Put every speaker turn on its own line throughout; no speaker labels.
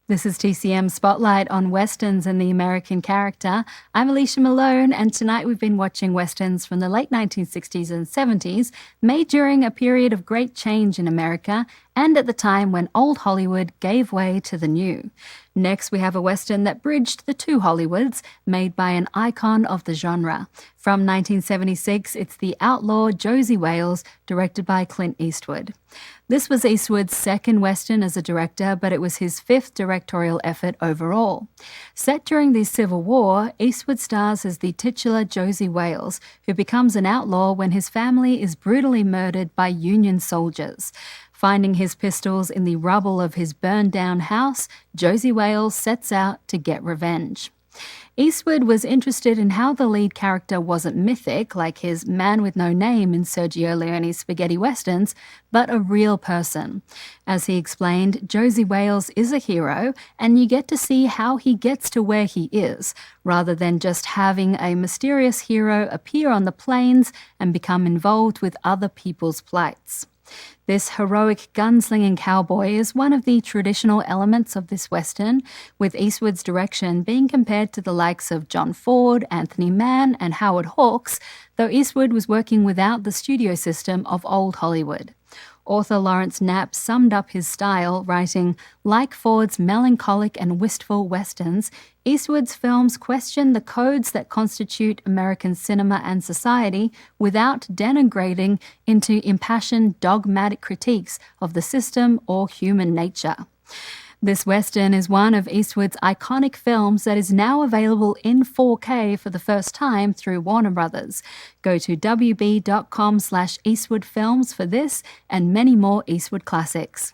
This is TCM Spotlight on Westerns and the American Character. I'm Alicia Malone, and tonight we've been watching Westerns from the late 1960s and 70s, made during a period of great change in America and at the time when old Hollywood gave way to the new. Next, we have a Western that bridged the two Hollywoods, made by an icon of the genre. From 1976, it's The Outlaw, Josey Wales, directed by Clint Eastwood. This was Eastwood's second Western as a director, but it was his fifth directorial effort overall. Set during the Civil War, Eastwood stars as the titular Josey Wales, who becomes an outlaw when his family is brutally murdered by Union soldiers. Finding his pistols in the rubble of his burned-down house, Josey Wales sets out to get revenge. Eastwood was interested in how the lead character wasn't mythic, like his man with no name in Sergio Leone's spaghetti westerns, but a real person. As he explained, Josey Wales is a hero, and you get to see how he gets to where he is, rather than just having a mysterious hero appear on the plains and become involved with other people's plights. This heroic gunslinging cowboy is one of the traditional elements of this Western, with Eastwood's direction being compared to the likes of John Ford, Anthony Mann, and Howard Hawks, though Eastwood was working without the studio system of old Hollywood. Author Lawrence Knapp summed up his style, writing, "Like Ford's melancholic and wistful westerns, Eastwood's films question the codes that constitute American cinema and society without denigrating into impassioned, dogmatic critiques of the system or human nature." This Western is one of Eastwood's iconic films that is now available in 4K for the first time through Warner Brothers. Go to wb.com/EastwoodFilms for this and many more Eastwood classics.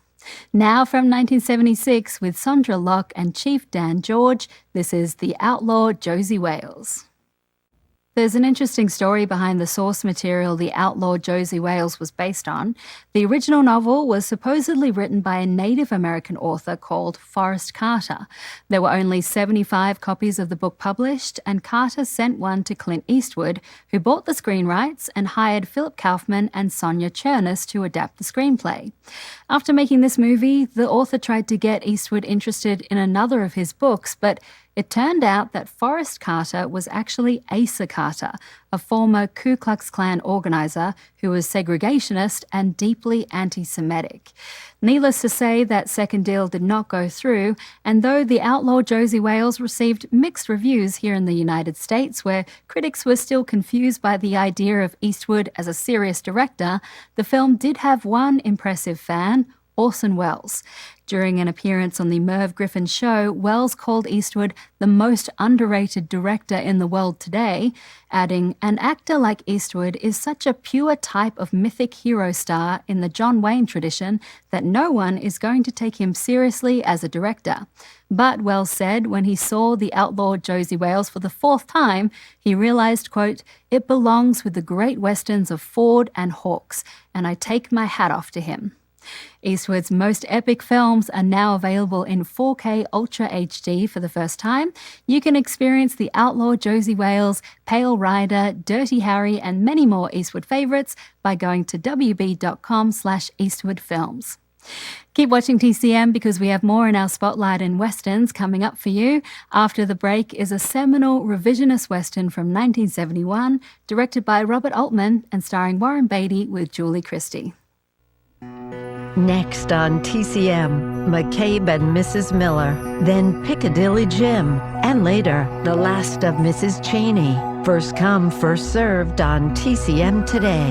Now from 1976, with Sondra Locke and Chief Dan George, this is The Outlaw, Josey Wales. There's an interesting story behind the source material The Outlaw, Josey Wales was based on. The original novel was supposedly written by a Native American author called Forrest Carter. There were only 75 copies of the book published, and Carter sent one to Clint Eastwood, who bought the screen rights and hired Philip Kaufman and Sonia Chernus to adapt the screenplay. After making this movie, the author tried to get Eastwood interested in another of his books, but it turned out that Forrest Carter was actually Asa Carter, a former Ku Klux Klan organizer who was segregationist and deeply anti-Semitic. Needless to say, that second deal did not go through, and though The Outlaw, Josey Wales received mixed reviews here in the United States, where critics were still confused by the idea of Eastwood as a serious director, the film did have one impressive fan, Orson Welles. During an appearance on the Merv Griffin show, Welles called Eastwood the most underrated director in the world today, adding, "An actor like Eastwood is such a pure type of mythic hero star in the John Wayne tradition that no one is going to take him seriously as a director." But Welles said when he saw The Outlaw, Josey Wales for the fourth time, he realized, quote, "It belongs with the great westerns of Ford and Hawks, and I take my hat off to him." Eastwood's most epic films are now available in 4K Ultra HD for the first time. You can experience The Outlaw, Josey Wales, Pale Rider, Dirty Harry, and many more Eastwood favorites by going to wb.com/EastwoodFilms. Keep watching TCM because we have more in our Spotlight and Westerns coming up for you. After the break is a seminal revisionist Western from 1971, directed by Robert Altman and starring Warren Beatty with Julie Christie.
Next on TCM, McCabe and Mrs. Miller, then Piccadilly Jim, and later, The Last of Mrs. Cheney. First come, first served on TCM Today.